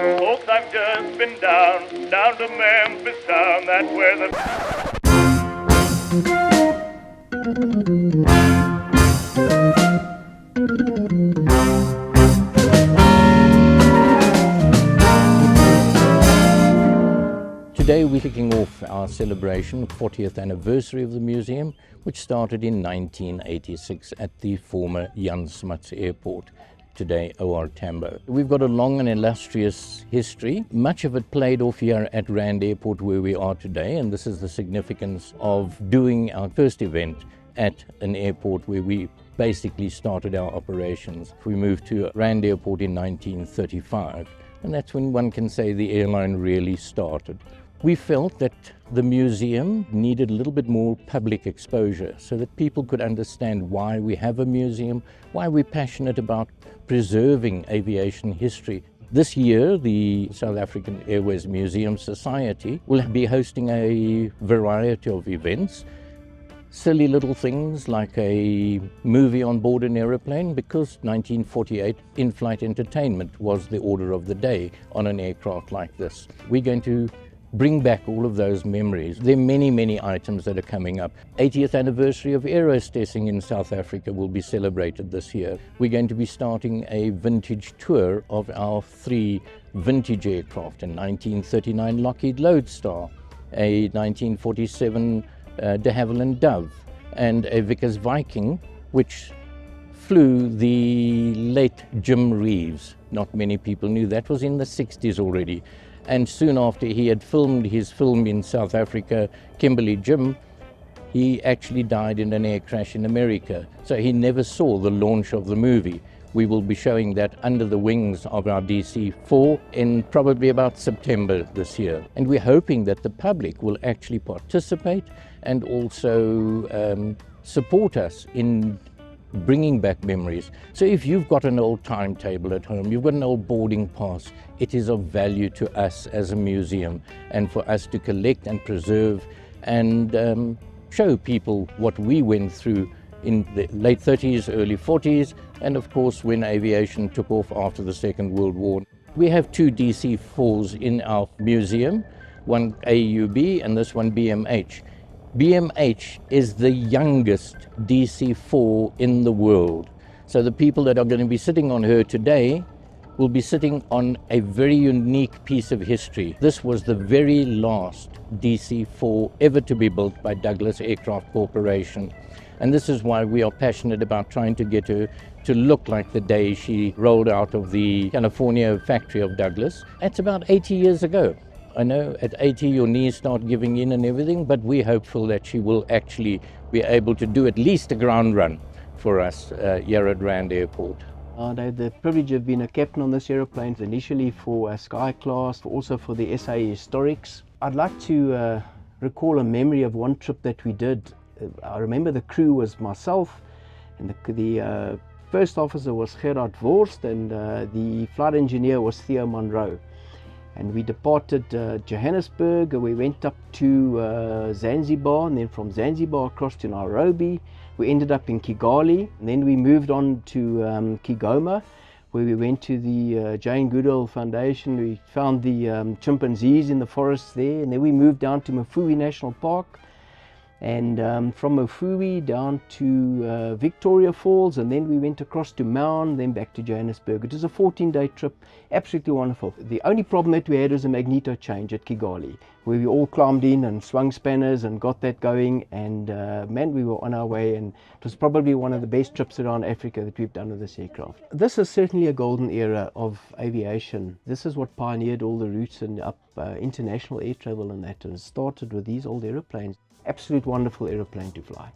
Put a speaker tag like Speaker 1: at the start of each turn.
Speaker 1: Folks, I've just been down to Memphis town, that's where the...
Speaker 2: Today we're kicking off our celebration, 40th anniversary of the museum, which started in 1986 at the former Jan Smuts Airport, today OR Tambo. We've got a long and illustrious history. Much of it played off here at Rand Airport where we are today, and this is the significance of doing our first event at an airport where we basically started our operations. We moved to Rand Airport in 1935, and that's when one can say the airline really started. We felt that the museum needed a little bit more public exposure so that people could understand why we have a museum, why we're passionate about preserving aviation history. This year, the South African Airways Museum Society will be hosting a variety of events. Silly little things like a movie on board an aeroplane, because 1948 in-flight entertainment was the order of the day on an aircraft like this. We're going to bring back all of those memories. There are many, many items that are coming up. 80th anniversary of aerostessing in South Africa will be celebrated this year. We're going to be starting a vintage tour of our 3 vintage aircraft, a 1939 Lockheed Lodestar, a 1947 de Havilland Dove, and a Vickers Viking, which flew the late Jim Reeves. Not many people knew that was in the 60s already. And soon after he had filmed his film in South Africa, Kimberley Jim, he actually died in an air crash in America. So he never saw the launch of the movie. We will be showing that under the wings of our DC-4 in probably about September this year. And we're hoping that the public will actually participate and also support us in bringing back memories. So if you've got an old timetable at home, you've got an old boarding pass, it is of value to us as a museum, and for us to collect and preserve and show people what we went through in the late 30s, early 40s, and of course when aviation took off after the Second World War. We have 2 DC-4s in our museum, one AUB and this one BMH. BMH is the youngest DC-4 in the world. So the people that are going to be sitting on her today will be sitting on a very unique piece of history. This was the very last DC-4 ever to be built by Douglas Aircraft Corporation. And this is why we are passionate about trying to get her to look like the day she rolled out of the California factory of Douglas. That's about 80 years ago. I know at 80 your knees start giving in and everything, but we're hopeful that she will actually be able to do at least a ground run for us here at Rand Airport.
Speaker 3: I had the privilege of being a captain on this aeroplane, initially for Sky Class, also for the SA Historics. I'd like to recall a memory of one trip that we did. I remember the crew was myself, and the first officer was Gerard Worst, and the flight engineer was Theo Monroe. And we departed Johannesburg, we went up to Zanzibar, and then from Zanzibar across to Nairobi. We ended up in Kigali, and then we moved on to Kigoma, where we went to the Jane Goodall Foundation. We found the chimpanzees in the forests there, and then we moved down to Mafui National Park, and from Mafui down to Victoria Falls, and then we went across to Maun, then back to Johannesburg. It was a 14-day trip, absolutely wonderful. The only problem that we had was a magneto change at Kigali, where we all climbed in and swung spanners and got that going, and man, we were on our way, and it was probably one of the best trips around Africa that we've done with this aircraft. This is certainly a golden era of aviation. This is what pioneered all the routes and up international air travel, and that, and started with these old aeroplanes. Absolute wonderful aeroplane to fly.